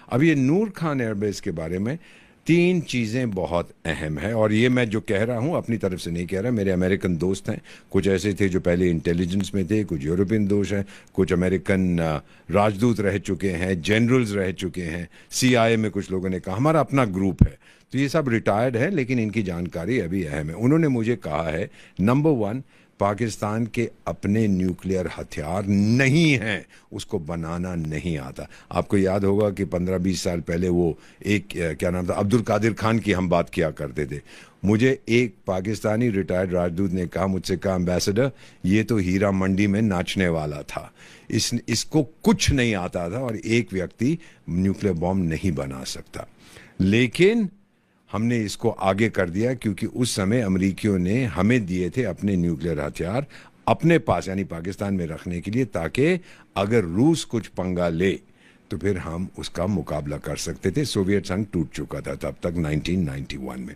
अब ये नूर खान एयरबेस के बारे में तीन चीज़ें बहुत अहम है, और ये मैं जो कह रहा हूँ अपनी तरफ से नहीं कह रहा। मेरे अमेरिकन दोस्त हैं, कुछ ऐसे थे जो पहले इंटेलिजेंस में थे, कुछ यूरोपियन दोस्त हैं, कुछ अमेरिकन राजदूत रह चुके हैं, जनरल्स रह चुके हैं, सीआईए में कुछ लोगों ने कहा। हमारा अपना ग्रुप है, तो ये सब रिटायर्ड है, लेकिन इनकी जानकारी अभी अहम है। उन्होंने मुझे कहा है, नंबर वन, पाकिस्तान के अपने न्यूक्लियर हथियार नहीं हैं, उसको बनाना नहीं आता। आपको याद होगा कि 15-20 साल पहले वो एक क्या नाम था, अब्दुल कादिर खान की हम बात किया करते थे। मुझे एक पाकिस्तानी रिटायर्ड राजदूत ने कहा, मुझसे कहा, एम्बेसडर, ये तो हीरा मंडी में नाचने वाला था, इसको कुछ नहीं आता था और एक व्यक्ति न्यूक्लियर बॉम्ब नहीं बना सकता। लेकिन हमने इसको आगे कर दिया, क्योंकि उस समय अमरीकियों ने हमें दिए थे अपने न्यूक्लियर हथियार अपने पास, यानी पाकिस्तान में रखने के लिए, ताकि अगर रूस कुछ पंगा ले तो फिर हम उसका मुकाबला कर सकते थे। सोवियत संघ टूट चुका था तब तक 1991 में।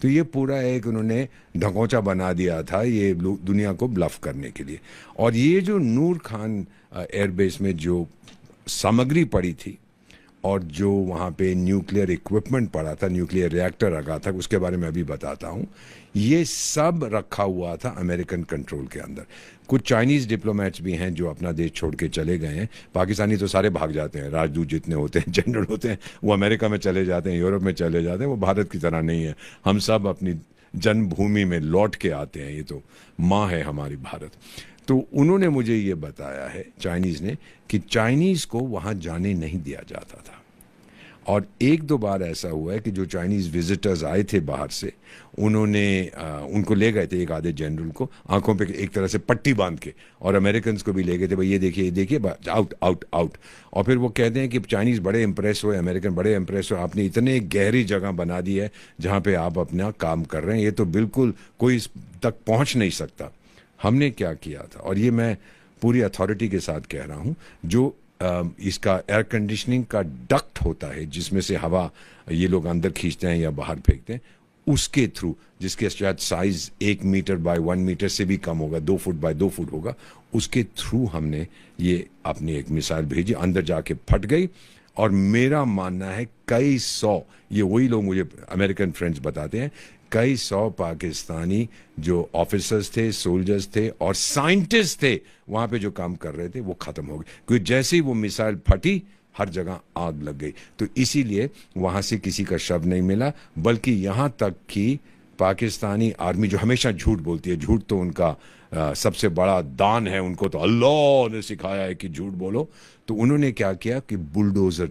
तो ये पूरा एक उन्होंने ढकोंचा बना दिया था ये दुनिया को ब्लफ करने के लिए। और ये जो नूर खान एयरबेस में जो सामग्री पड़ी थी और जो वहाँ पे न्यूक्लियर इक्विपमेंट पड़ा था, न्यूक्लियर रिएक्टर रखा था, उसके बारे में अभी बताता हूँ। ये सब रखा हुआ था अमेरिकन कंट्रोल के अंदर। कुछ चाइनीज़ डिप्लोमेट्स भी हैं जो अपना देश छोड़ के चले गए हैं। पाकिस्तानी तो सारे भाग जाते हैं, राजदूत जितने होते हैं, जनरल होते हैं, वो अमेरिका में चले जाते हैं, यूरोप में चले जाते हैं। वो भारत की तरह नहीं है, हम सब अपनी जन्मभूमि में लौट के आते हैं। ये तो माँ है हमारी भारत। तो उन्होंने मुझे ये बताया है, चाइनीज़ ने, कि चाइनीज़ को वहाँ जाने नहीं दिया जाता था। और एक दो बार ऐसा हुआ है कि जो चाइनीज़ विजिटर्स आए थे बाहर से, उन्होंने उनको ले गए थे, एक आधे जनरल को आंखों पे एक तरह से पट्टी बांध के, और अमेरिकन को भी ले गए थे, भाई ये देखिए आउट आउट आउट। और फिर वो कहते हैं कि चाइनीज़ बड़े इंप्रेस हुए, अमेरिकन बड़े इंप्रेस हुए, आपने इतने गहरी जगह बना दी है जहाँ पे आप अपना काम कर रहे हैं, ये तो बिल्कुल कोई इस तक पहुँच नहीं सकता। हमने क्या किया था, और ये मैं पूरी अथॉरिटी के साथ कह रहा हूँ, जो इसका एयर कंडीशनिंग का डक्ट होता है जिसमें से हवा ये लोग अंदर खींचते हैं या बाहर फेंकते हैं, उसके थ्रू, जिसके शायद साइज 1 मीटर बाय 1 मीटर से भी कम होगा, 2 फुट बाय 2 फुट होगा, उसके थ्रू हमने ये अपनी एक मिसाइल भेजी, अंदर जाके फट गई। और मेरा मानना है कई सौ, ये वही लोग मुझे अमेरिकन फ्रेंड्स बताते हैं, कई सौ पाकिस्तानी जो ऑफिसर्स थे, सोल्जर्स थे और साइंटिस्ट थे वहाँ पे जो काम कर रहे थे, वो ख़त्म हो गए, क्योंकि जैसे ही वो मिसाइल फटी हर जगह आग लग गई। तो इसीलिए वहाँ से किसी का शव नहीं मिला, बल्कि यहाँ तक कि पाकिस्तानी आर्मी जो हमेशा झूठ बोलती है, झूठ तो उनका सबसे बड़ा दान है, उनको तो अल्लाह ने सिखाया है कि झूठ बोलो, तो उन्होंने क्या किया कि बुलडोज़र